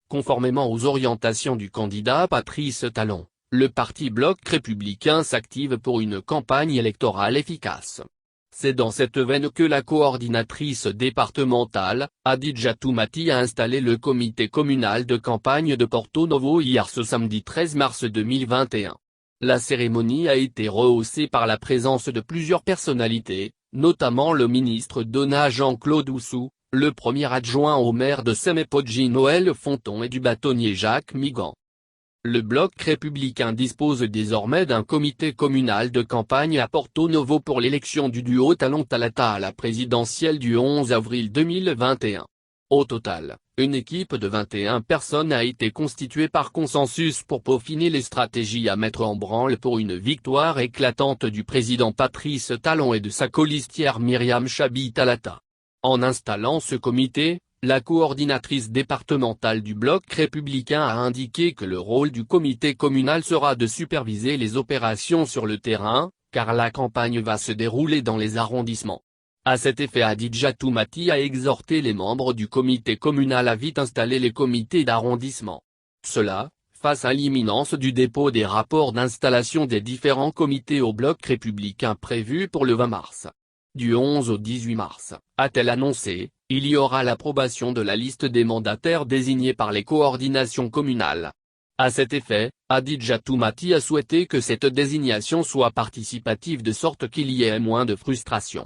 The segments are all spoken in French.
Conformément aux orientations du candidat Patrice Talon, le parti Bloc républicain s'active pour une campagne électorale efficace. C'est dans cette veine que la coordinatrice départementale, Hadidja Toumati a installé le comité communal de campagne de Porto Novo hier ce samedi 13 mars 2021. La cérémonie a été rehaussée par la présence de plusieurs personnalités, notamment le ministre Dona Jean-Claude Oussou, le premier adjoint au maire de Semepodji Noël Fonton et du bâtonnier Jacques Migan. Le Bloc républicain dispose désormais d'un comité communal de campagne à Porto Novo pour l'élection du duo Talon Talata à la présidentielle du 11 avril 2021. Au total, une équipe de 21 personnes a été constituée par consensus pour peaufiner les stratégies à mettre en branle pour une victoire éclatante du président Patrice Talon et de sa colistière Myriam Chabi Talata. En installant ce comité, la coordinatrice départementale du Bloc républicain a indiqué que le rôle du comité communal sera de superviser les opérations sur le terrain, car la campagne va se dérouler dans les arrondissements. À cet effet, Hadidja Toumati a exhorté les membres du comité communal à vite installer les comités d'arrondissement. Cela, face à l'imminence du dépôt des rapports d'installation des différents comités au Bloc républicain prévu pour le 20 mars. Du 11 au 18 mars, a-t-elle annoncé, il y aura l'approbation de la liste des mandataires désignés par les coordinations communales. À cet effet, Hadidja Toumati a souhaité que cette désignation soit participative de sorte qu'il y ait moins de frustration.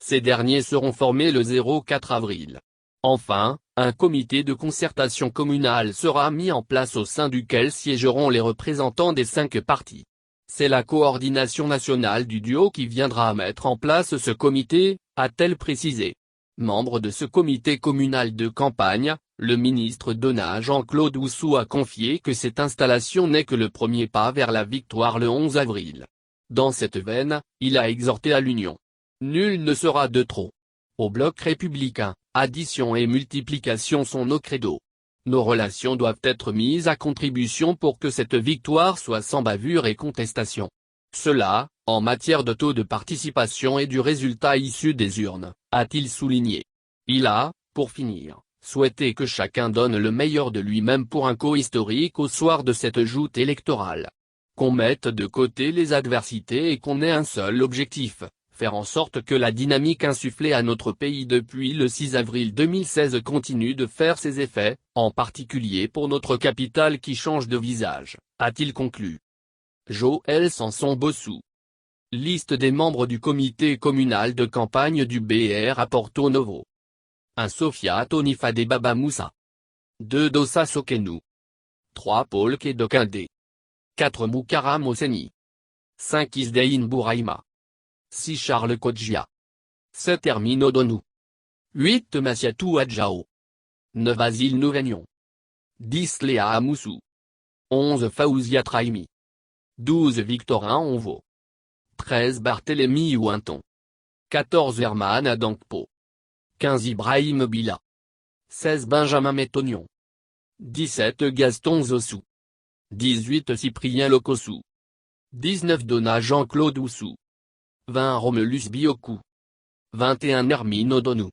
Ces derniers seront formés le 04 avril. Enfin, un comité de concertation communale sera mis en place au sein duquel siégeront les représentants des 5 partis. C'est la coordination nationale du duo qui viendra mettre en place ce comité, a-t-elle précisé. Membre de ce comité communal de campagne, le ministre Dona Jean-Claude Oussou a confié que cette installation n'est que le premier pas vers la victoire le 11 avril. Dans cette veine, il a exhorté à l'union. Nul ne sera de trop. Au Bloc républicain, addition et multiplication sont nos credos. Nos relations doivent être mises à contribution pour que cette victoire soit sans bavure et contestation. Cela, en matière de taux de participation et du résultat issu des urnes, a-t-il souligné. Il a, pour finir, souhaité que chacun donne le meilleur de lui-même pour un co-historique au soir de cette joute électorale. Qu'on mette de côté les adversités et qu'on ait un seul objectif, faire en sorte que la dynamique insufflée à notre pays depuis le 6 avril 2016 continue de faire ses effets, en particulier pour notre capitale qui change de visage, a-t-il conclu. Joël Sanson Bossou. Liste des membres du comité communal de campagne du BR à Porto Novo. 1 Sofia Tonifade Baba Moussa. 2 Dossa Sokenou. 3 Paul Kedokinde. 4 Moukara Moseni. 5 Isdein Bouraïma. 6 Charles Kodjia. 7 Hermine Odonou. 8 Massiatou Adjao. 9 Asile Nouvagnon. 10 Léa Amoussou. 11 Faouzia Traimi. 12 Victorin Onvo. 13 Barthélemy Ouinton. 14 Herman Adankpo. 15 Ibrahim Bila. 16 Benjamin Métognon. 17 Gaston Zossou. 18 Cyprien Lokossou. 19 Dona Jean-Claude Oussou. 20 Romulus Biokou. 21 Hermine Odonou.